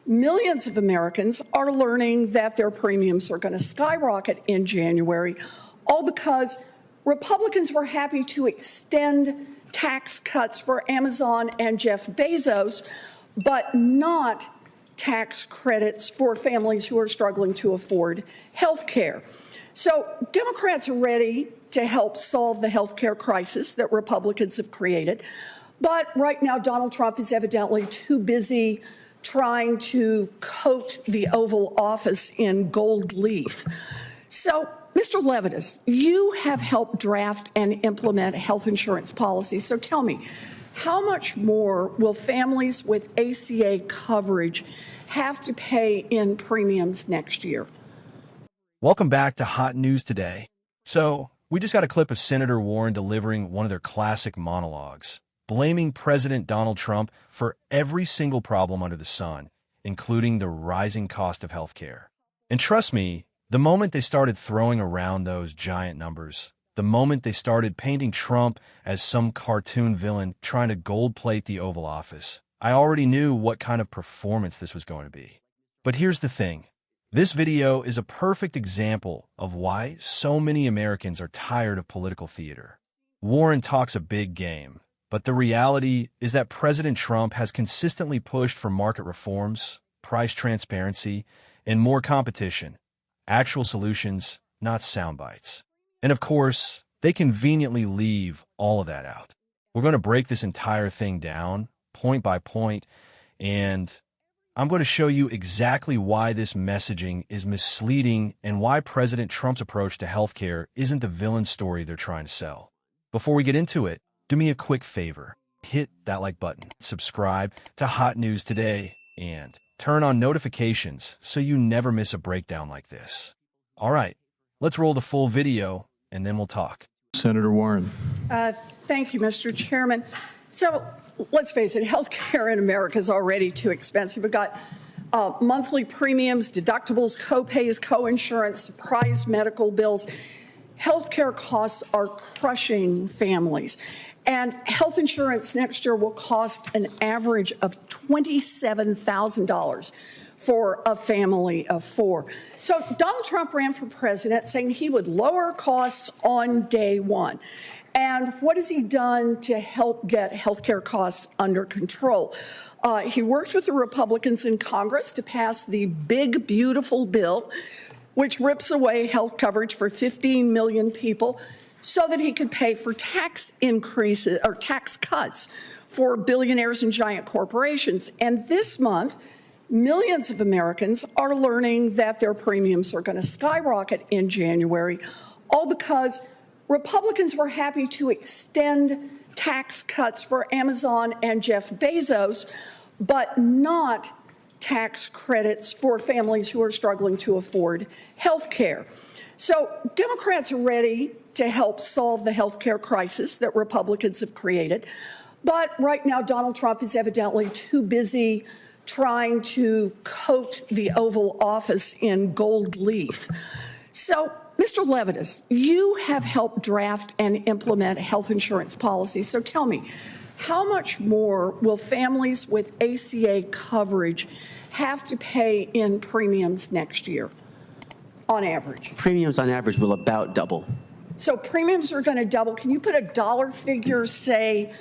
millions of Americans are learning that their premiums are going to skyrocket in January, all because Republicans were happy to extend tax cuts for Amazon and Jeff Bezos, but not tax credits for families who are struggling to afford health care. So Democrats are ready to help solve the health care crisis that Republicans have created. But right now, Donald Trump is evidently too busy trying to coat the Oval Office in gold leaf. So, Mr. Levitas, you have helped draft and implement health insurance policy. So tell me, how much more will families with ACA coverage have to pay in premiums next year? Welcome back to Hot News Today. So, we just got a clip of Senator Warren delivering one of their classic monologues, blaming President Donald Trump for every single problem under the sun, including the rising cost of healthcare. And trust me, the moment they started throwing around those giant numbers, the moment they started painting Trump as some cartoon villain trying to gold-plate the Oval Office, I already knew what kind of performance this was going to be. But here's the thing. This video is a perfect example of why so many Americans are tired of political theater. Warren talks a big game, but the reality is that President Trump has consistently pushed for market reforms, price transparency, and more competition. Actual solutions, not sound bites. And of course, they conveniently leave all of that out. We're going to break this entire thing down, point by point, and I'm going to show you exactly why this messaging is misleading and why President Trump's approach to healthcare isn't the villain story they're trying to sell. Before we get into it, do me a quick favor. Hit that like button, subscribe to Hot News Today, and turn on notifications so you never miss a breakdown like this. All right, let's roll the full video, and then we'll talk. Senator Warren. Thank you, Mr. Chairman. So let's face it, health care in America is already too expensive. We've got monthly premiums, deductibles, co-pays, co-insurance, surprise medical bills. Health care costs are crushing families. And health insurance next year will cost an average of $27,000 for a family of four. So Donald Trump ran for president saying he would lower costs on day one. And what has he done to help get health care costs under control? He worked with the Republicans in Congress to pass the big, beautiful bill, which rips away health coverage for 15 million people so that he could pay for tax increases or tax cuts for billionaires and giant corporations. And this month, millions of Americans are learning that their premiums are going to skyrocket in January, all because Republicans were happy to extend tax cuts for Amazon and Jeff Bezos, but not tax credits for families who are struggling to afford health care. So Democrats are ready to help solve the health care crisis that Republicans have created. But right now, Donald Trump is evidently too busy trying to coat the Oval Office in gold leaf. So, Mr. Levitas, you have helped draft and implement health insurance policy. So tell me, how much more will families with ACA coverage have to pay in premiums next year, on average? Premiums on average will about double. So premiums are going to double. Can you put a dollar figure, say,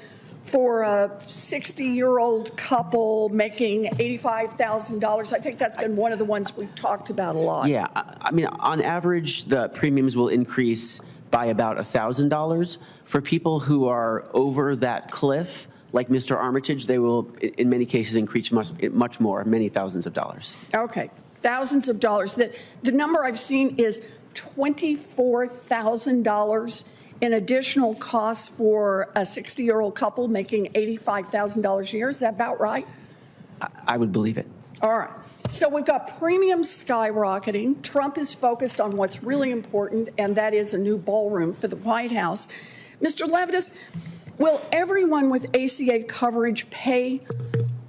for a 60-year-old couple making $85,000? I think that's been one of the ones we've talked about a lot. Yeah, I mean, on average, the premiums will increase by about $1,000. For people who are over that cliff, like Mr. Armitage, they will, in many cases, increase much more, many thousands of dollars. Okay, thousands of dollars. The number I've seen is $24,000 in additional costs for a 60-year-old couple making $85,000 a year. Is that about right? I would believe it. All right. So we've got premiums skyrocketing. Trump is focused on what's really important, and that is a new ballroom for the White House. Mr. Levitas, will everyone with ACA coverage pay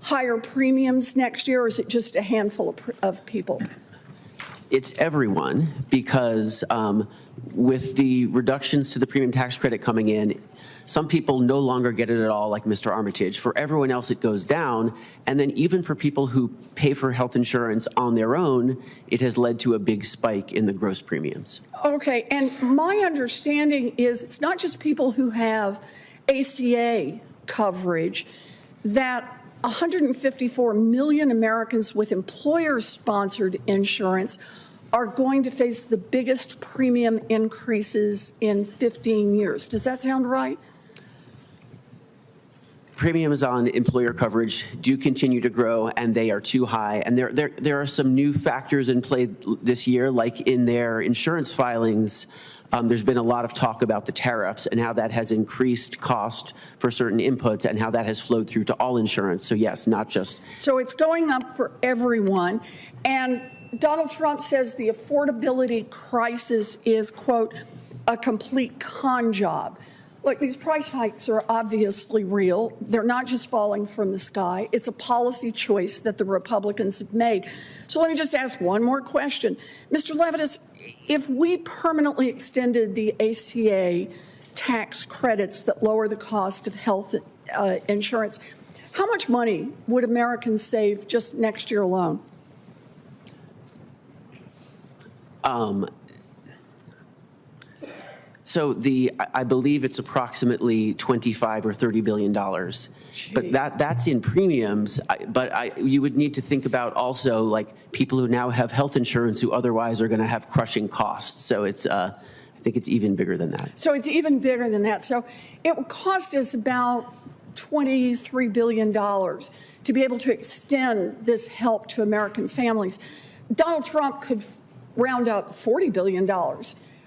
higher premiums next year, or is it just a handful of people? It's everyone, because with the reductions to the premium tax credit coming in, some people no longer get it at all, like Mr. Armitage. For everyone else, it goes down. And then even for people who pay for health insurance on their own, it has led to a big spike in the gross premiums. Okay, and my understanding is it's not just people who have ACA coverage, that 154 million Americans with employer-sponsored insurance are going to face the biggest premium increases in 15 years. Does that sound right? Premiums on employer coverage do continue to grow, and they are too high. And there are some new factors in play this year, like in their insurance filings. There's been a lot of talk about the tariffs and how that has increased cost for certain inputs and how that has flowed through to all insurance. So yes, not just. So it's going up for everyone. And Donald Trump says the affordability crisis is, quote, a complete con job. Look, these price hikes are obviously real. They're not just falling from the sky. It's a policy choice that the Republicans have made. So let me just ask one more question. Mr. Levitas, if we permanently extended the ACA tax credits that lower the cost of health insurance, how much money would Americans save just next year alone? So I believe it's approximately $25 or $30 billion. Jeez. But that's in premiums. You would need to think about also like people who now have health insurance who otherwise are going to have crushing costs. So it's I think it's even bigger than that. So it's even bigger than that. So it would cost us about $23 billion to be able to extend this help to American families. Donald Trump could round up $40 billion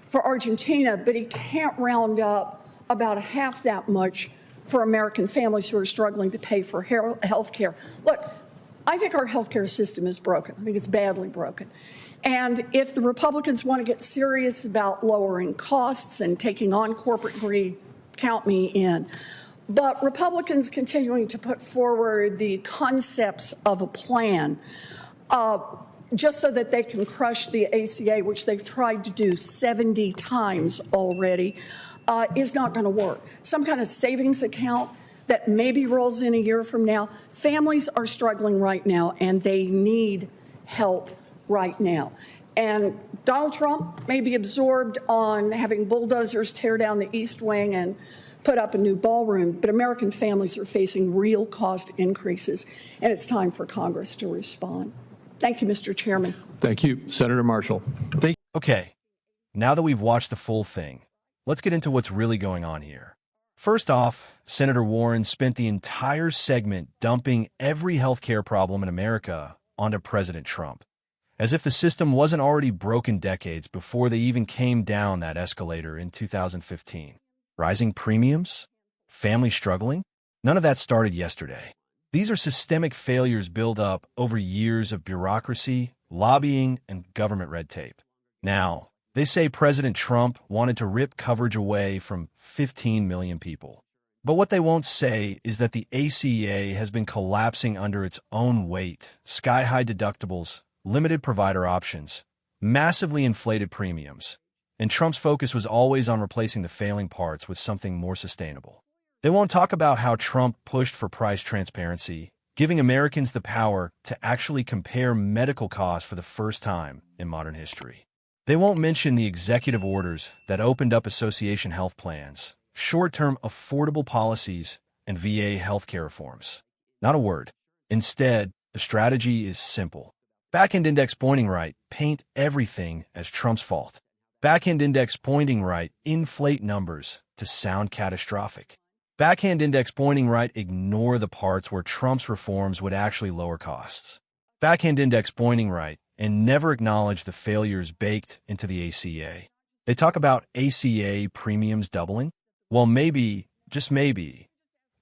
for Argentina, but he can't round up about half that much for American families who are struggling to pay for health care. Look, I think our health care system is broken. I think it's badly broken. And if the Republicans want to get serious about lowering costs and taking on corporate greed, count me in. But Republicans continuing to put forward the concepts of a plan just so that they can crush the ACA, which they've tried to do 70 times already, is not going to work. Some kind of savings account that maybe rolls in a year from now. Families are struggling right now, and they need help right now. And Donald Trump may be absorbed on having bulldozers tear down the East Wing and put up a new ballroom, but American families are facing real cost increases, and it's time for Congress to respond. Thank you, Mr. Chairman. Thank you. Senator Marshall. Okay, now that we've watched the full thing, let's get into what's really going on here. First off, Senator Warren spent the entire segment dumping every healthcare problem in America onto President Trump, as if the system wasn't already broken decades before they even came down that escalator in 2015. Rising premiums? Families struggling? None of that started yesterday. These are systemic failures built up over years of bureaucracy, lobbying, and government red tape. Now, they say President Trump wanted to rip coverage away from 15 million people. But what they won't say is that the ACA has been collapsing under its own weight. Sky-high deductibles, limited provider options, massively inflated premiums. And Trump's focus was always on replacing the failing parts with something more sustainable. They won't talk about how Trump pushed for price transparency, giving Americans the power to actually compare medical costs for the first time in modern history. They won't mention the executive orders that opened up association health plans, short-term affordable policies, and VA healthcare reforms. Not a word. Instead, the strategy is simple. Back-end index pointing right, paint everything as Trump's fault. Back-end index pointing right, inflate numbers to sound catastrophic. Backhand index pointing right, ignore the parts where Trump's reforms would actually lower costs. Backhand index pointing right, and never acknowledge the failures baked into the ACA. They talk about ACA premiums doubling. Well, maybe, just maybe,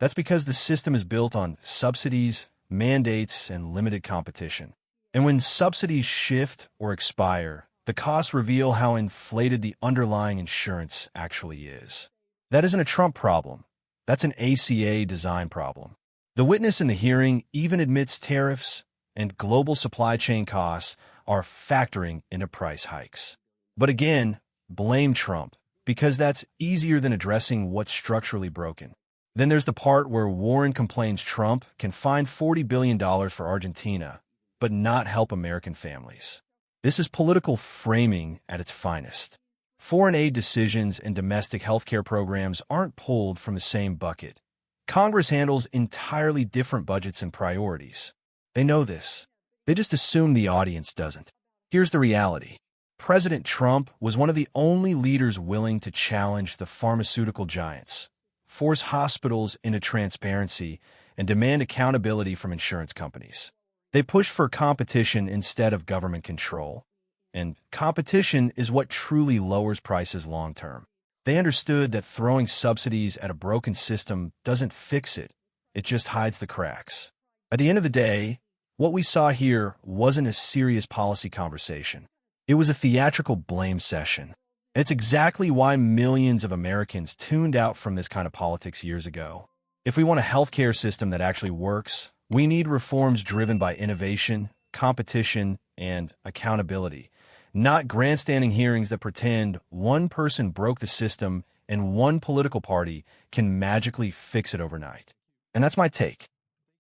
that's because the system is built on subsidies, mandates, and limited competition. And when subsidies shift or expire, the costs reveal how inflated the underlying insurance actually is. That isn't a Trump problem. That's an ACA design problem. The witness in the hearing even admits tariffs and global supply chain costs are factoring into price hikes. But again, blame Trump, because that's easier than addressing what's structurally broken. Then there's the part where Warren complains Trump can find $40 billion for Argentina, but not help American families. This is political framing at its finest. Foreign aid decisions and domestic health care programs aren't pulled from the same bucket. Congress handles entirely different budgets and priorities. They know this. They just assume the audience doesn't. Here's the reality. President Trump was one of the only leaders willing to challenge the pharmaceutical giants, force hospitals into transparency, and demand accountability from insurance companies. They pushed for competition instead of government control. And competition is what truly lowers prices long term. They understood that throwing subsidies at a broken system doesn't fix it. It just hides the cracks. At the end of the day, what we saw here wasn't a serious policy conversation. It was a theatrical blame session. And it's exactly why millions of Americans tuned out from this kind of politics years ago. If we want a healthcare system that actually works, we need reforms driven by innovation, competition, and accountability, not grandstanding hearings that pretend one person broke the system and one political party can magically fix it overnight. And that's my take.